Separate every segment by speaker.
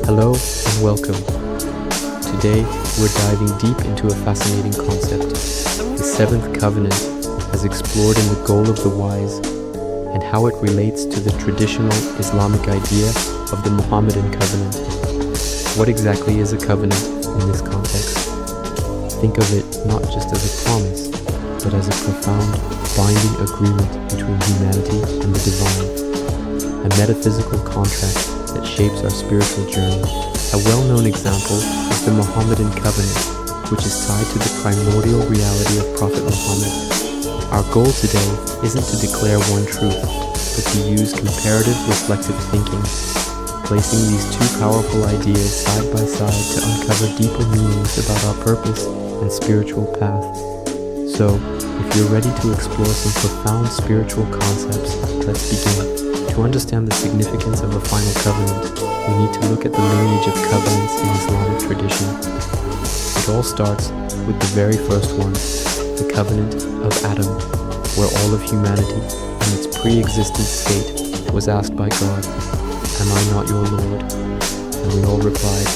Speaker 1: Hello and welcome. Today we're diving deep into a fascinating concept, the seventh covenant as explored in The Goal of the Wise, and how it relates to the traditional Islamic idea of the Muhammadan covenant. What exactly is a covenant in this context? Think of it not just as a promise, but as a profound, binding agreement between humanity and the divine, a metaphysical contract that shapes our spiritual journey. A well-known example is the Muhammadan covenant, which is tied to the primordial reality of Prophet Muhammad. Our goal today isn't to declare one truth, but to use comparative reflective thinking, placing these two powerful ideas side by side to uncover deeper meanings about our purpose and spiritual path. So, if you're ready to explore some profound spiritual concepts, let's begin. To understand the significance of a final covenant, we need to look at the lineage of covenants in Islamic tradition. It all starts with the very first one, the covenant of Adam, where all of humanity in its pre-existent state was asked by God, "Am I not your Lord?" And we all replied,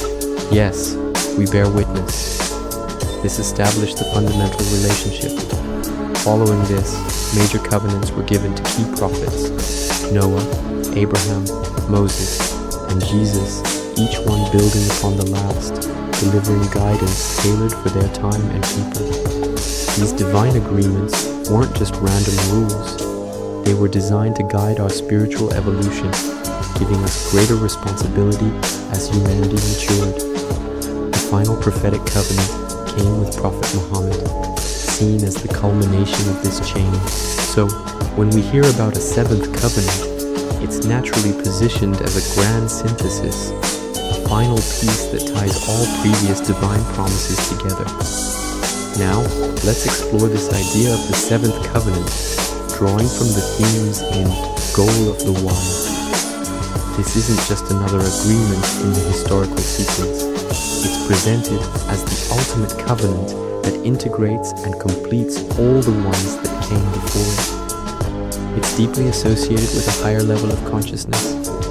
Speaker 1: "Yes, we bear witness." This established the fundamental relationship. Following this, major covenants were given to key prophets, Noah, Abraham, Moses, and Jesus, each one building upon the last, delivering guidance tailored for their time and people. These divine agreements weren't just random rules. They were designed to guide our spiritual evolution, giving us greater responsibility as humanity matured. The final prophetic covenant came with Prophet Muhammad, seen as the culmination of this chain. So, when we hear about a seventh covenant, it's naturally positioned as a grand synthesis, a final piece that ties all previous divine promises together. Now, let's explore this idea of the seventh covenant, drawing from the themes in Goal of the Wise. This isn't just another agreement in the historical sequence. It's presented as the ultimate covenant that integrates and completes all the ones that came before it. It's deeply associated with a higher level of consciousness,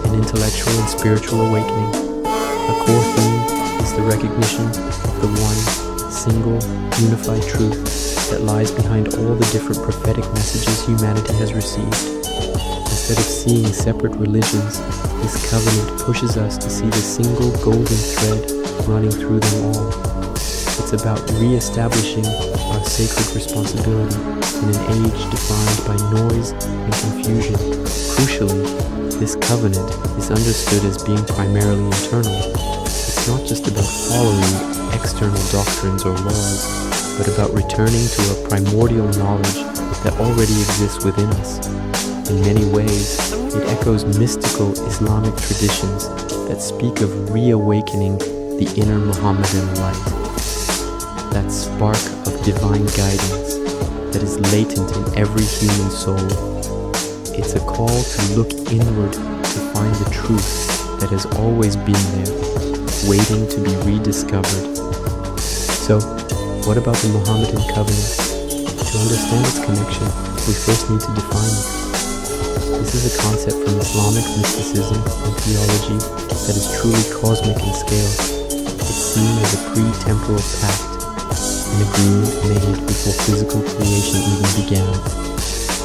Speaker 1: an intellectual and spiritual awakening. A core theme is the recognition of the one, single, unified truth that lies behind all the different prophetic messages humanity has received. Instead of seeing separate religions, this covenant pushes us to see the single golden thread running through them all. It's about re-establishing our sacred responsibility in an age defined by noise and confusion. Crucially, this covenant is understood as being primarily internal. It's not just about following external doctrines or laws, but about returning to a primordial knowledge that already exists within us. In many ways, it echoes mystical Islamic traditions that speak of reawakening the inner Muhammadan light, that spark of divine guidance that is latent in every human soul. It's a call to look inward to find the truth that has always been there, waiting to be rediscovered. So, what about the Muhammadan covenant? To understand its connection, we first need to define it. This is a concept from Islamic mysticism and theology that is truly cosmic in scale. It's seen as a pre-temporal pact, an agreement made before physical creation even began.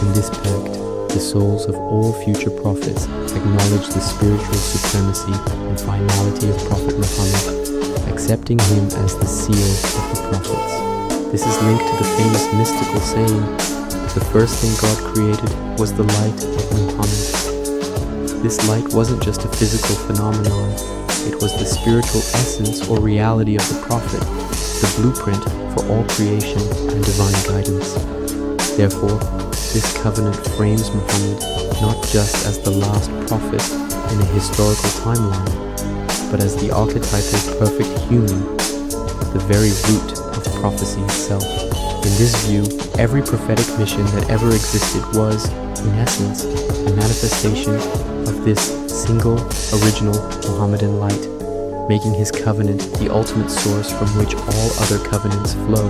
Speaker 1: In this pact, the souls of all future prophets acknowledge the spiritual supremacy and finality of Prophet Muhammad, accepting him as the seal of the prophets. This is linked to the famous mystical saying, "The first thing God created was the light of Muhammad." This light wasn't just a physical phenomenon, it was the spiritual essence or reality of the prophet, the blueprint for all creation and divine guidance. Therefore, this covenant frames Muhammad not just as the last prophet in a historical timeline, but as the archetypal perfect human, the very root of prophecy itself. In this view, every prophetic mission that ever existed was, in essence, a manifestation of this single, original Muhammadan light, making his covenant the ultimate source from which all other covenants flow.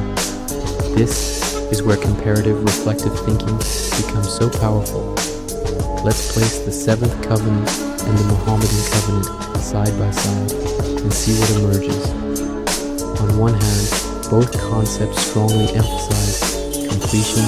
Speaker 1: This is where comparative reflective thinking becomes so powerful. Let's place the seventh covenant and the Mohammedan covenant side by side and see what emerges. On one hand, both concepts strongly emphasize completion,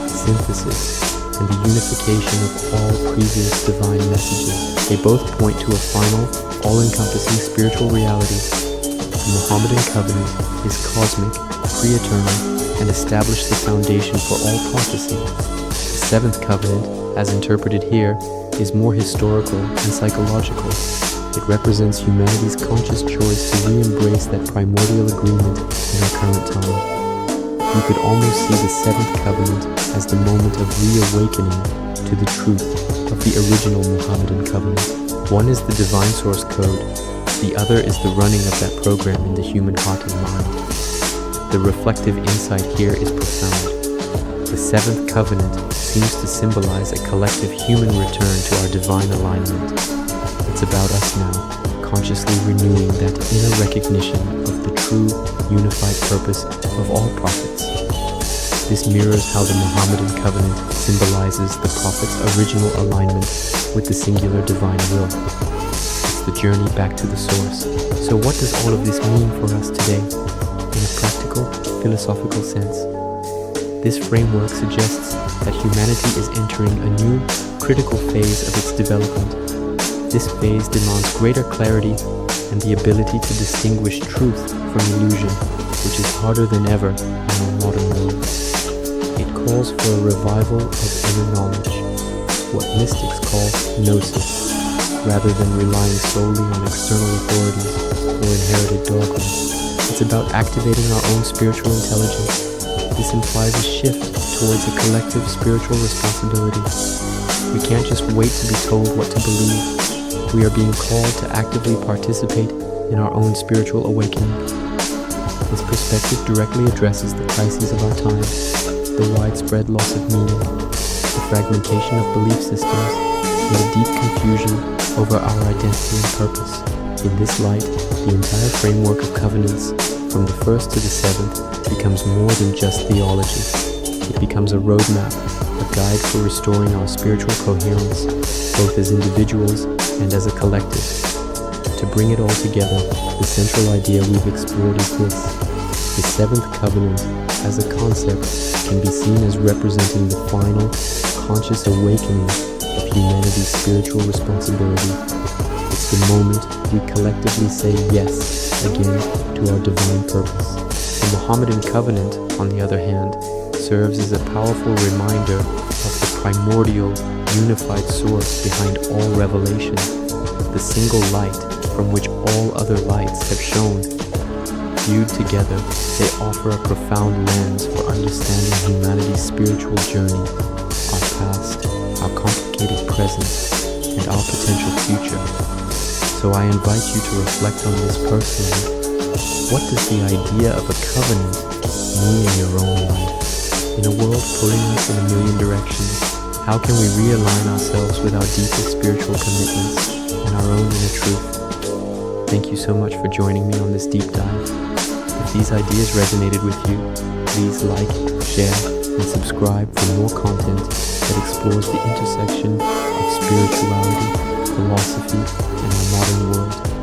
Speaker 1: synthesis, and the unification of all previous divine messages. They both point to a final, all-encompassing spiritual reality. The Mohammedan covenant is cosmic, pre-eternal, and established the foundation for all prophecy. The seventh covenant, as interpreted here, is more historical and psychological. It represents humanity's conscious choice to re-embrace that primordial agreement in our current time. You could almost see the seventh covenant as the moment of reawakening to the truth of the original Mohammedan covenant. One is the divine source code, the other is the running of that program in the human heart and mind. The reflective insight here is profound. The seventh covenant seems to symbolize a collective human return to our divine alignment. It's about us now, consciously renewing that inner recognition of the true, unified purpose of all prophets. This mirrors how the Mohammedan covenant symbolizes the prophet's original alignment with the singular divine will. It's the journey back to the source. So what does all of this mean for us today? In a practical, philosophical sense, this framework suggests that humanity is entering a new, critical phase of its development. This phase demands greater clarity and the ability to distinguish truth from illusion, which is harder than ever in our modern world. It calls for a revival of inner knowledge, what mystics call gnosis, rather than relying solely on external authorities or inherited dogmas. It's about activating our own spiritual intelligence. This implies a shift towards a collective spiritual responsibility. We can't just wait to be told what to believe. We are being called to actively participate in our own spiritual awakening. This perspective directly addresses the crises of our time, the widespread loss of meaning, the fragmentation of belief systems, and the deep confusion over our identity and purpose. In this light, the entire framework of covenants, from the first to the seventh, becomes more than just theology. It becomes a roadmap, a guide for restoring our spiritual coherence, both as individuals and as a collective. To bring it all together, the central idea we've explored is this. The seventh covenant, as a concept, can be seen as representing the final, conscious awakening of humanity's spiritual responsibility. It's the moment we collectively say yes again to our divine purpose. The Mohammedan covenant, on the other hand, serves as a powerful reminder of the primordial, unified source behind all revelation, the single light from which all other lights have shone. Viewed together, they offer a profound lens for understanding humanity's spiritual journey, our past, our complicated present, and our potential future. So I invite you to reflect on this personally. What does the idea of a covenant mean in your own life? In a world pulling us in a million directions, how can we realign ourselves with our deepest spiritual commitments and our own inner truth? Thank you so much for joining me on this deep dive. If these ideas resonated with you, please like, share, and subscribe for more content that explores the intersection of spirituality, philosophy, and our modern world.